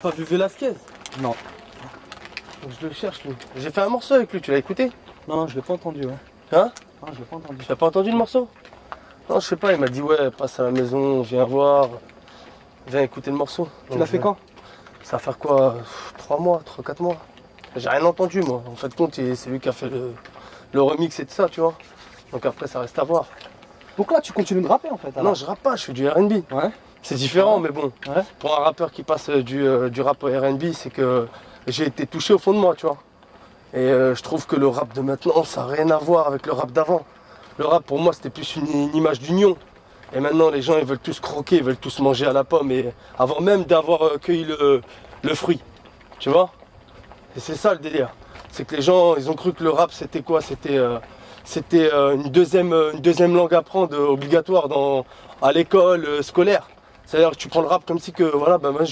Pas vu Velasquez? Non. Donc je le cherche lui. J'ai fait un morceau avec lui, tu l'as écouté? Non, je l'ai pas entendu, ouais. Hein? Non, je l'ai pas entendu. Tu l'as pas entendu le morceau? Non, je sais pas, il m'a dit ouais, passe à la maison, viens voir, viens écouter le morceau. Tu l'as fait quand? Ça va faire quoi? 3 mois, 4 mois. J'ai rien entendu moi. En fait compte, c'est lui qui a fait le remix et tout ça, tu vois. Donc après ça reste à voir. Donc là, tu continues de rapper en fait alors. Non, je rappe pas, je fais du R&B. Ouais. C'est différent, mais bon. Ouais. Pour un rappeur qui passe du rap au R&B, c'est que j'ai été touché au fond de moi, tu vois. Et je trouve que le rap de maintenant, ça n'a rien à voir avec le rap d'avant. Le rap, pour moi, c'était plus une image d'union. Et maintenant, les gens, ils veulent tous croquer, ils veulent tous manger à la pomme, et avant même d'avoir cueilli le fruit. Tu vois? Et c'est ça le délire. C'est que les gens, ils ont cru que le rap, c'était quoi? C'était une deuxième langue à apprendre obligatoire à l'école scolaire. C'est-à-dire que tu prends le rap comme si que, voilà, ben moi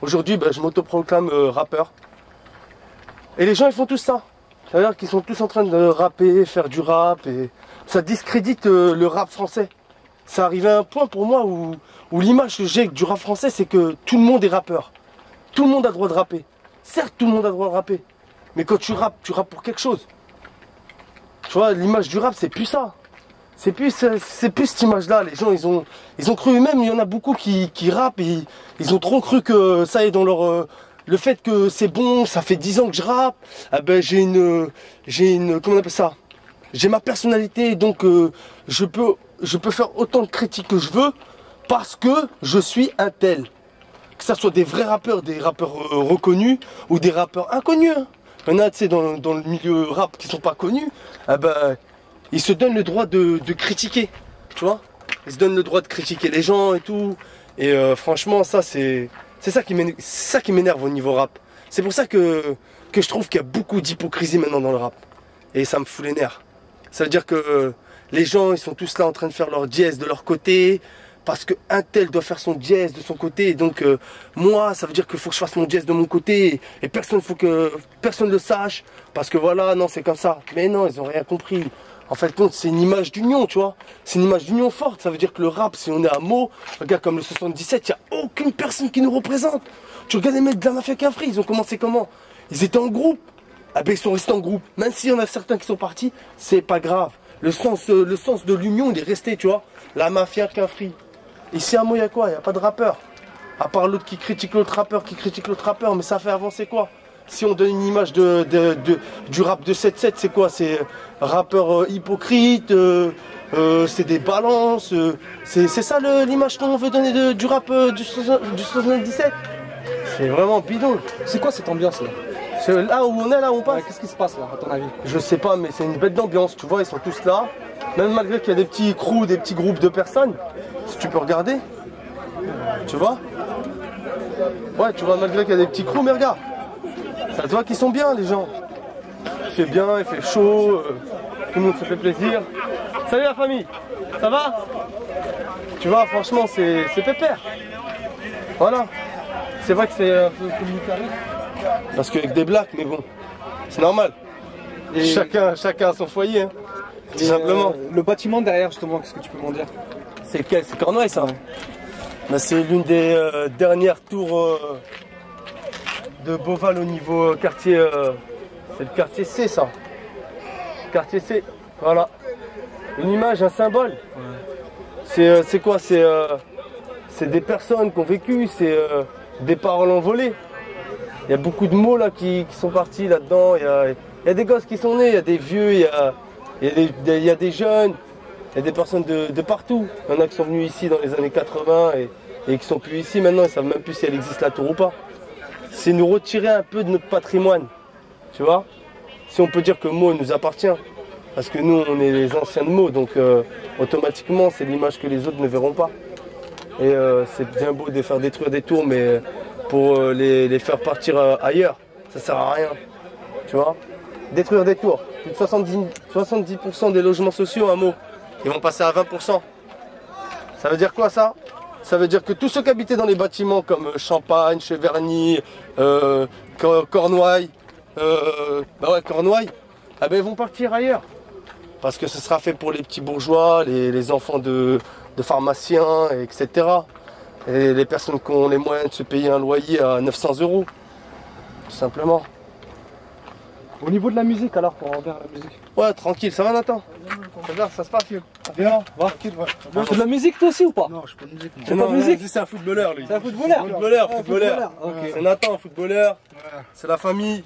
aujourd'hui, ben, je m'autoproclame rappeur. Et les gens, ils font tout ça. C'est-à-dire qu'ils sont tous en train de rapper, faire du rap, et ça discrédite le rap français. Ça arrive à un point pour moi où l'image que j'ai du rap français, c'est que tout le monde est rappeur. Tout le monde a le droit de rapper. Certes, tout le monde a le droit de rapper. Mais quand tu rappes pour quelque chose. Tu vois, l'image du rap, c'est plus ça. C'est plus cette image-là. Les gens, ils ont cru eux-mêmes, il y en a beaucoup qui rappent, et ils ont trop cru que ça est dans leur... le fait que c'est bon, ça fait 10 ans que je rappe, ah ben j'ai une... Comment on appelle ça? J'ai ma personnalité, donc je peux faire autant de critiques que je veux, parce que je suis un tel. Que ça soit des vrais rappeurs, des rappeurs reconnus, ou des rappeurs inconnus. Hein. Il y en a, tu sais, dans le milieu rap qui sont pas connus, ah ben... ils se donnent le droit de critiquer, tu vois. Ils se donnent le droit de critiquer les gens et tout. Et franchement, ça c'est ça qui m'énerve au niveau rap. C'est pour ça que je trouve qu'il y a beaucoup d'hypocrisie maintenant dans le rap. Et ça me fout les nerfs. Ça veut dire que les gens, ils sont tous là en train de faire leur dièse de leur côté. Parce qu'un tel doit faire son dièse de son côté. Et donc moi, ça veut dire qu'il faut que je fasse mon dièse de mon côté. Et personne ne le sache. Parce que voilà, non, c'est comme ça. Mais non, ils n'ont rien compris. En fait, compte, c'est une image d'union, tu vois. C'est une image d'union forte. Ça veut dire que le rap, si on est à Meaux, regarde comme le 77, il n'y a aucune personne qui nous représente. Tu regardes les mecs de la Mafia Cafri, ils ont commencé comment? Ils étaient en groupe. Ah ben, ils sont restés en groupe. Même s'il y en a certains qui sont partis, c'est pas grave. Le sens de l'union, il est resté, tu vois. La Mafia Cafri. Ici à Meaux, il y a quoi? Il n'y a pas de rappeur. À part l'autre qui critique l'autre rappeur, mais ça fait avancer quoi? Si on donne une image du rap de 7-7, c'est quoi? C'est rappeur hypocrite, c'est des balances, c'est ça l'image qu'on veut donner du rap du 77? C'est vraiment bidon. C'est quoi cette ambiance là? C'est là où on est, là où on passe. Ouais, qu'est-ce qui se passe là, à ton avis? Je sais pas, mais c'est une bête d'ambiance, tu vois, ils sont tous là. Même malgré qu'il y a des petits crews, des petits groupes de personnes, si tu peux regarder, tu vois? Ouais, tu vois, malgré qu'il y a des petits crews, mais regarde. Ça te voit qu'ils sont bien, les gens. Il fait bien, il fait chaud, tout le monde se fait plaisir. Salut la famille, ça va? Tu vois, franchement, c'est pépère. Voilà. C'est vrai que c'est un peu militariste. Parce qu'avec des blacks, mais bon, c'est normal. Et chacun a son foyer, hein, tout simplement. Le bâtiment derrière, justement, qu'est-ce que tu peux m'en dire? C'est lequel? C'est Cornouailles, ça? Ouais. Ben, c'est l'une des dernières tours de Beauval au niveau quartier. C'est le quartier C, ça. Quartier C, voilà. Une image, un symbole. Ouais. C'est quoi? C'est des personnes qui ont vécu, c'est des paroles envolées. Il y a beaucoup de mots là qui sont partis là-dedans. Il y a des gosses qui sont nés, il y a des vieux, il y a des jeunes, il y a des personnes de partout. Il y en a qui sont venus ici dans les années 80 et qui sont plus ici maintenant, ils ne savent même plus si elle existe la tour ou pas. C'est nous retirer un peu de notre patrimoine, tu vois. Si on peut dire que Meaux nous appartient, parce que nous on est les anciens de Meaux, donc automatiquement c'est l'image que les autres ne verront pas. Et c'est bien beau de faire détruire des tours, mais pour les faire partir ailleurs, ça sert à rien, tu vois. Détruire des tours, plus de 70% des logements sociaux à Meaux, ils vont passer à 20%. Ça veut dire quoi ça? Ça veut dire que tous ceux qui habitaient dans les bâtiments comme Champagne, Cheverny, Cornouailles, Cornouailles, ah ben ils vont partir ailleurs. Parce que ce sera fait pour les petits bourgeois, les enfants de pharmaciens, etc. Et les personnes qui ont les moyens de se payer un loyer à 900 €, tout simplement. Au niveau de la musique, alors, pour revenir à la musique. Ouais, tranquille, ça va Nathan? Regarde, ça se passe. Bien, va. Tranquille, ouais. Tu fais de la musique toi aussi ou pas? Non, je suis pas de musique. moi. Tu fais pas de musique? C'est un footballeur lui. C'est un footballeur? Footballeur. Ok. C'est Nathan, footballeur. Ouais. C'est la famille.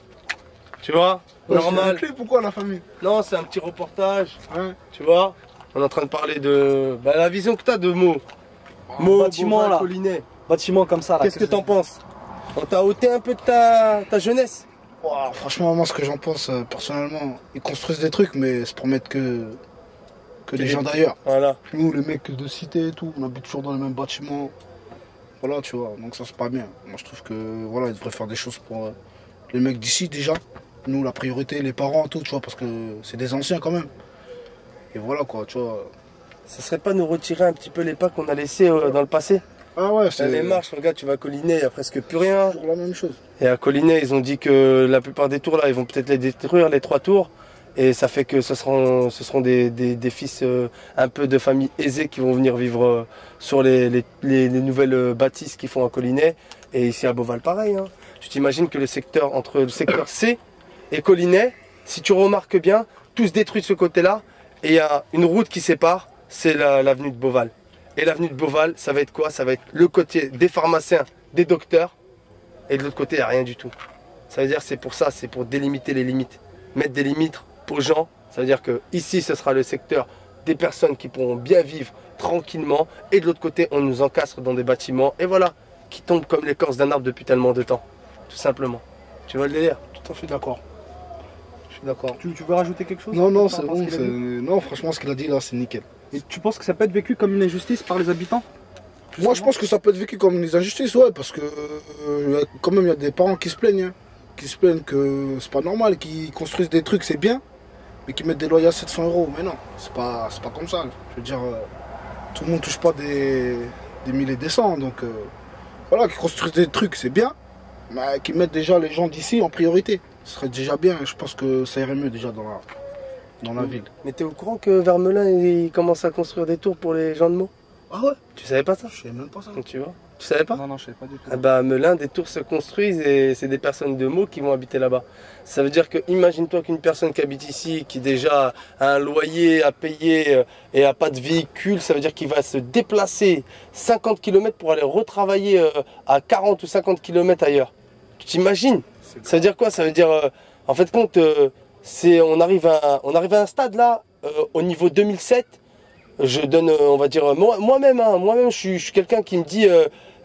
Tu vois? Ouais, Normal. je sais pourquoi la famille? Non, c'est un petit reportage. Ouais. Tu vois? On est en train de parler de la vision que tu as de Meaux. Meaux, bâtiment, Beauvais, là. Collinet. Bâtiment comme ça là. Qu'est-ce que t'en penses? On t'a ôté un peu de ta jeunesse? Ouah, franchement, moi, ce que j'en pense, personnellement, ils construisent des trucs, mais c'est pour mettre que les gens d'ailleurs. Voilà. Nous, les mecs de cité et tout, on habite toujours dans les mêmes bâtiments. Voilà, tu vois, donc ça, c'est pas bien. Moi, je trouve que, voilà, ils devraient faire des choses pour les mecs d'ici, déjà. Nous, la priorité, les parents, tout, tu vois, parce que c'est des anciens quand même. Et voilà, quoi, tu vois. Ce serait pas nous retirer un petit peu les pas qu'on a laissés dans le passé? Ah ouais, c'est Les marches, regarde, tu vas à Collinet, il n'y a presque plus rien. toujours la même chose. Et à Collinet, ils ont dit que la plupart des tours là, ils vont peut-être les détruire, les 3 tours. Et ça fait que ce seront des fils un peu de familles aisées qui vont venir vivre sur les nouvelles bâtisses qu'ils font à Collinet. Et ici à Beauval, pareil. Hein. Tu t'imagines que le secteur, entre le secteur C et Collinet, si tu remarques bien, tout se détruit de ce côté-là. Et il y a une route qui sépare, c'est l'avenue de Beauval. Et l'avenue de Beauval, ça va être quoi? Ça va être le côté des pharmaciens, des docteurs. Et de l'autre côté, il n'y a rien du tout. Ça veut dire que c'est pour ça, c'est pour délimiter les limites. Mettre des limites aux gens. Ça veut dire que ici, ce sera le secteur des personnes qui pourront bien vivre tranquillement. Et de l'autre côté, on nous encastre dans des bâtiments. Et voilà, qui tombent comme l'écorce d'un arbre depuis tellement de temps. Tout simplement. Tu vois le délire? Tout à fait d'accord. Je suis d'accord. Tu veux rajouter quelque chose? Non, non, par c'est rapport à ce bon. qu'il a dit Non, franchement, ce qu'il a dit là, c'est nickel. Et tu penses que ça peut être vécu comme une injustice par les habitants? Moi, je pense que ça peut être vécu comme une injustice, ouais, parce que quand même, il y a des parents qui se plaignent. Hein, qui se plaignent que c'est pas normal, qu'ils construisent des trucs, c'est bien, mais qu'ils mettent des loyers à 700 €. Mais non, c'est pas comme ça. Je veux dire, tout le monde touche pas des milliers des cents. Donc, voilà, qu'ils construisent des trucs, c'est bien, mais qu'ils mettent déjà les gens d'ici en priorité. Ce serait déjà bien. Je pense que ça irait mieux déjà dans la ville. Mais t'es au courant que Vermelin, il commence à construire des tours pour les gens de Meaux? Ah ouais? Tu savais pas ça? Je sais même pas ça. Tu vois? Tu savais pas? Non, je savais pas du tout. Ah bah, à Melun, des tours se construisent et c'est des personnes de Meaux qui vont habiter là-bas. Ça veut dire que, imagine-toi qu'une personne qui habite ici, qui déjà a un loyer à payer et a pas de véhicule, ça veut dire qu'il va se déplacer 50 km pour aller retravailler à 40 ou 50 km ailleurs. Tu t'imagines? Ça veut dire quoi? Ça veut dire, en fait, compte, on arrive à un stade là, au niveau 2007. Je donne, on va dire, moi-même, je suis quelqu'un qui me dit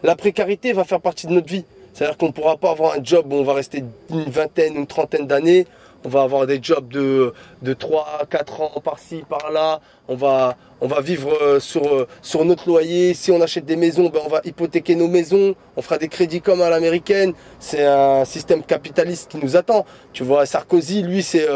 la précarité va faire partie de notre vie. C'est-à-dire qu'on ne pourra pas avoir un job où on va rester une vingtaine, une trentaine d'années. On va avoir des jobs de 3 à 4 ans par-ci, par-là. On va vivre sur notre loyer. Si on achète des maisons, ben on va hypothéquer nos maisons. On fera des crédits comme à l'américaine. C'est un système capitaliste qui nous attend. Tu vois, Sarkozy, lui, c'est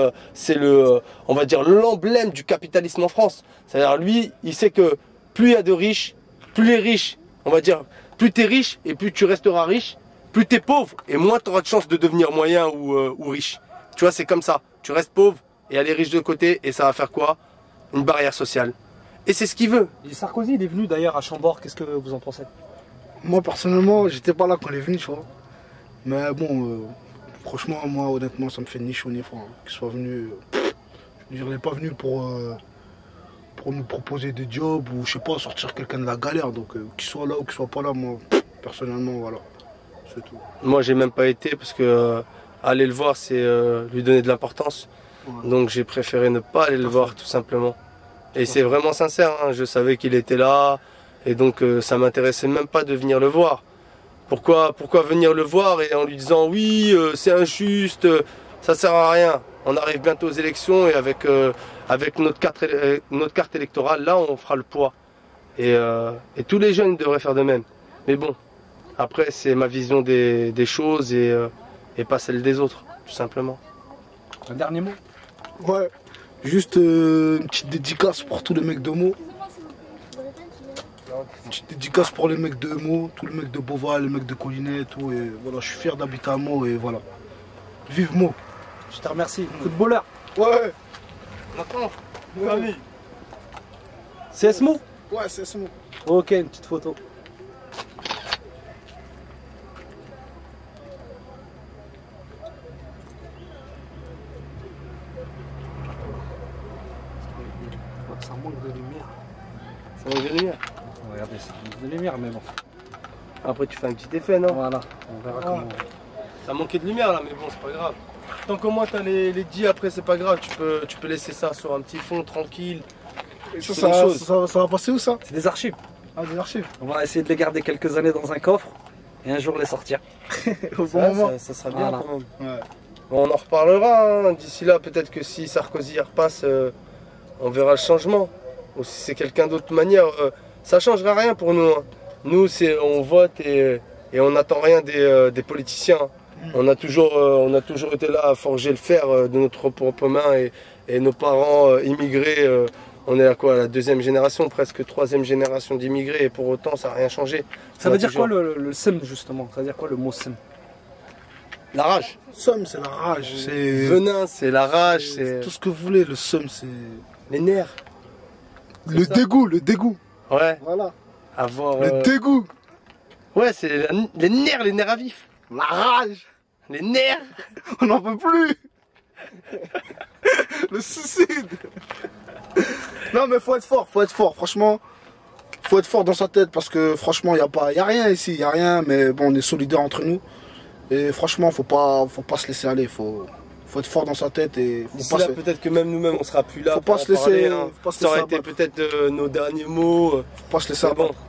on va dire, l'emblème du capitalisme en France. C'est-à-dire, lui, il sait que plus il y a de riches, plus les riches, on va dire, plus tu es riche et plus tu resteras riche, plus tu es pauvre et moins tu auras de chance de devenir moyen ou riche. Tu vois, c'est comme ça. Tu restes pauvre et elle est riche de côté et ça va faire quoi? Une barrière sociale. Et c'est ce qu'il veut. Et Sarkozy, il est venu d'ailleurs à Chambord. Qu'est-ce que vous en pensez? Moi, personnellement, j'étais pas là quand il est venu, tu vois. Mais bon, franchement, moi, honnêtement, ça me fait ni chaud ni froid. Hein. Qu'il soit venu. Je veux dire, il n'est pas venu pour nous proposer des jobs ou, je sais pas, sortir quelqu'un de la galère. Donc, qu'il soit là ou qu'il soit pas là, moi, personnellement, voilà. C'est tout. Moi, j'ai même pas été parce que aller le voir, c'est lui donner de l'importance. Ouais. Donc, j'ai préféré ne pas aller le voir, tout simplement. Et c'est vraiment sincère. Hein. Je savais qu'il était là. Et donc, ça m'intéressait même pas de venir le voir. Pourquoi venir le voir et en lui disant oui, c'est injuste, ça sert à rien. On arrive bientôt aux élections et avec notre carte électorale, là, on fera le poids. Et tous les jeunes devraient faire de même. Mais bon, après, c'est ma vision des choses et pas celle des autres, tout simplement. Un dernier mot? Ouais. Juste une petite dédicace pour tous les mecs de Meaux. Une petite dédicace pour les mecs de Meaux, tous les mecs de Beauval, les mecs de Collinet et tout. Et voilà, je suis fier d'habiter à Meaux et voilà. Vive Meaux. Je te remercie. Footballeur. Ouais. Maintenant, Ouais. CS Meaux? Ouais, c'est Meaux. Ok, une petite photo. manque de lumière. Ça manque de lumière. Regardez, ça manque de lumière, mais bon. Après tu fais un petit effet, non? Voilà, on verra comment. Ça manquait de lumière là, mais bon, c'est pas grave. Tant qu'au moins t'as les 10 après, c'est pas grave. Tu peux laisser ça sur un petit fond tranquille. Ça va passer où ça? C'est des archives. Ah, des archives. On va essayer de les garder quelques années dans un coffre et un jour les sortir. Au bon moment. Ça sera bien Voilà. quand même. Ouais. Bon, on en reparlera hein. D'ici là, peut-être que si Sarkozy y repasse, on verra le changement. Ou si c'est quelqu'un d'autre manière, ça changera rien pour nous. Hein. Nous, on vote et on n'attend rien des politiciens. On a toujours été là à forger le fer de notre propre main et nos parents immigrés. On est à quoi? La deuxième génération, presque troisième génération d'immigrés et pour autant ça n'a rien changé. Ça veut dire quoi le sem justement? Ça veut dire quoi le mot sem? La rage. Somme, c'est la rage. C'est Venin, c'est la rage, c'est tout ce que vous voulez. Le somme, c'est les nerfs. le dégoût, le dégoût. Ouais, Voilà. avoir. Le dégoût. Ouais, c'est les nerfs à vif. La rage. Les nerfs. On n'en peut plus. Le suicide. Non mais faut être fort, franchement. Faut être fort dans sa tête parce que franchement y a rien ici, y a rien, mais bon on est solidaires entre nous. Et franchement faut pas se laisser aller, faut être fort dans sa tête et faut D'ici pas là, se... peut-être que même nous-mêmes on sera plus là. Faut pas pour se en laisser- parler, hein. faut pas se Ça aurait laisser été peut-être nos derniers mots. faut pas se laisser Mais bon, abattre.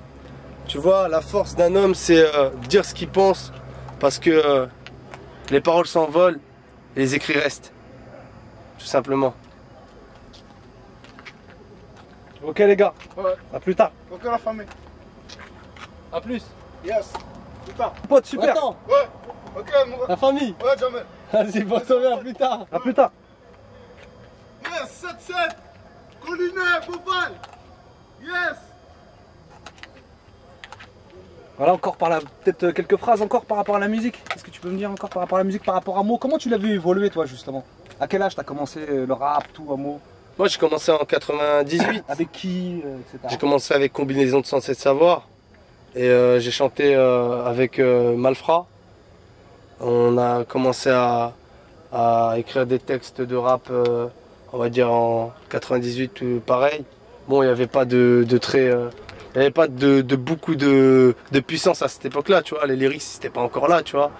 tu vois, la force d'un homme, c'est dire ce qu'il pense, parce que les paroles s'envolent et les écrits restent. Tout simplement. Ok les gars, Ouais. à plus tard. Ok la famille. A plus. Yes. Plus tard. Pote, super. Attends, Ouais. Ok mon la famille. Ouais Jamel. Vas-y, bonne soirée, à plus tard. À plus tard. Yes 7-7. Collinaire, Bobal. Yes. Voilà encore peut-être quelques phrases encore par rapport à la musique. Qu'est-ce que tu peux me dire encore par rapport à la musique, par rapport à Mo? Comment tu l'as vu évoluer toi justement? À quel âge t'as commencé le rap, tout à Mo? Moi, j'ai commencé en 98. Avec qui, etc. J'ai commencé avec Combinaison de Sens et de Savoir. Et j'ai chanté avec Malfra. On a commencé à écrire des textes de rap, on va dire en 98 ou pareil. Bon, il n'y avait pas de très... il n'y avait pas de beaucoup de puissance à cette époque-là, tu vois. Les lyrics, c'était pas encore là, tu vois.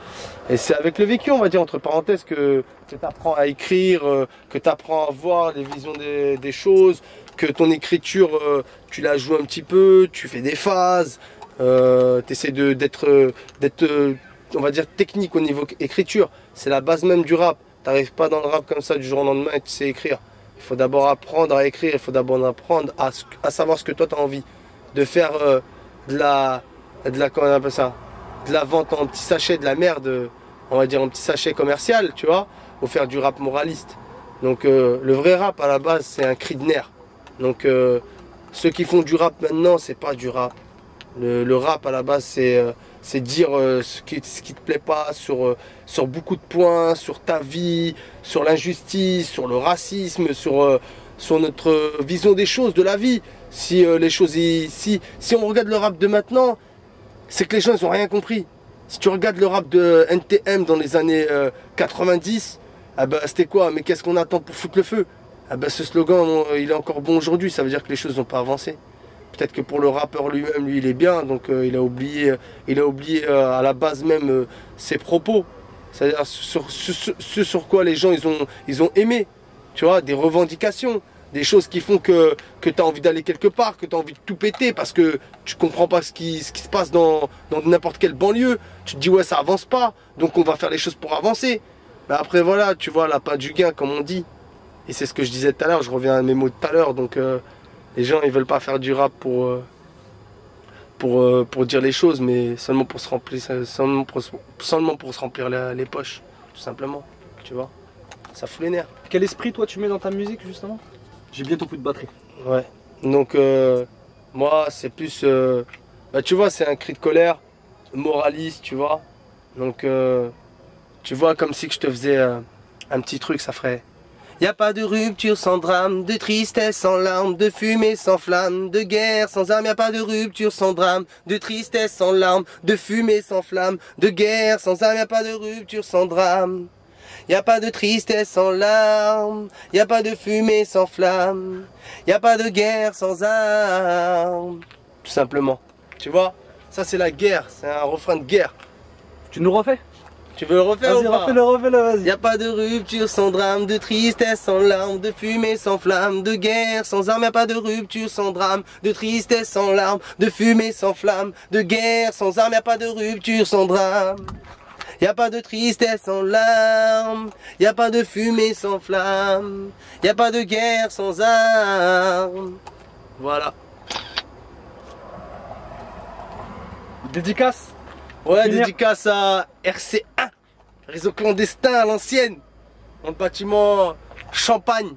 Et c'est avec le vécu, on va dire, entre parenthèses, que tu apprends à écrire, que tu apprends à voir les visions des choses, que ton écriture, tu la joues un petit peu, tu fais des phases, tu essaies d'être, on va dire, technique au niveau écriture. C'est la base même du rap. Tu n'arrives pas dans le rap comme ça du jour au lendemain et tu sais écrire. Il faut d'abord apprendre à écrire, il faut d'abord apprendre à savoir ce que toi tu as envie. De faire comment on appelle ça, de la vente en petit sachet, de la merde, on va dire en petit sachet commercial, tu vois, ou faire du rap moraliste. Donc le vrai rap à la base c'est un cri de nerfs. Donc ceux qui font du rap maintenant c'est pas du rap. Le rap à la base c'est dire ce qui te plaît pas sur beaucoup de points, sur ta vie, sur l'injustice, sur le racisme, sur notre vision des choses, de la vie. Si les choses, si on regarde le rap de maintenant, c'est que les gens ils ont rien compris. Si tu regardes le rap de NTM dans les années 90, ah bah, c'était quoi? Mais qu'est-ce qu'on attend pour foutre le feu? Ah bah, ce slogan, il est encore bon aujourd'hui, ça veut dire que les choses n'ont pas avancé. Peut-être que pour le rappeur lui-même, lui il est bien, donc il a oublié à la base même ses propos. C'est-à-dire ce sur quoi les gens ils ont aimé, tu vois, des revendications. Des choses qui font que tu as envie d'aller quelque part, que tu as envie de tout péter parce que tu comprends pas ce qui se passe dans n'importe quelle banlieue. Tu te dis ouais ça avance pas, donc on va faire les choses pour avancer. Mais après voilà, tu vois, la pain du gain comme on dit. Et c'est ce que je disais tout à l'heure, je reviens à mes mots de tout à l'heure. Donc les gens ils veulent pas faire du rap pour dire les choses, mais seulement pour se remplir, seulement pour se remplir les poches, tout simplement. Tu vois, ça fout les nerfs. Quel esprit toi tu mets dans ta musique justement? J'ai bientôt plus de batterie. Ouais, donc moi c'est plus, bah, tu vois, c'est un cri de colère, moraliste, tu vois. Donc tu vois, comme si que je te faisais un petit truc, ça ferait: y a pas de rupture sans drame, de tristesse sans larmes, de fumée sans flamme, de guerre sans âme. Y a pas de rupture sans drame, de tristesse sans larmes, de fumée sans flamme, de guerre sans âme. Y a pas de rupture sans drame. Y a pas de tristesse sans larmes, y a pas de fumée sans flamme, y a pas de guerre sans armes. Tout simplement. Tu vois, ça c'est la guerre, c'est un refrain de guerre. Tu nous refais? Tu veux le refaire ou Vas-y, pas? refais-le, vas-y. Y a pas de rupture sans drame, de tristesse sans larmes, de fumée sans flamme, de guerre sans armes. Y a pas de rupture sans drame, de tristesse sans larmes, de fumée sans flamme, de guerre sans armes. Y a pas de rupture sans drame. Y a pas de tristesse sans larmes, y a pas de fumée sans flamme, y a pas de guerre sans armes. Voilà. Dédicace? Ouais, Finir. dédicace à RC1, réseau clandestin à l'ancienne, dans le bâtiment Champagne.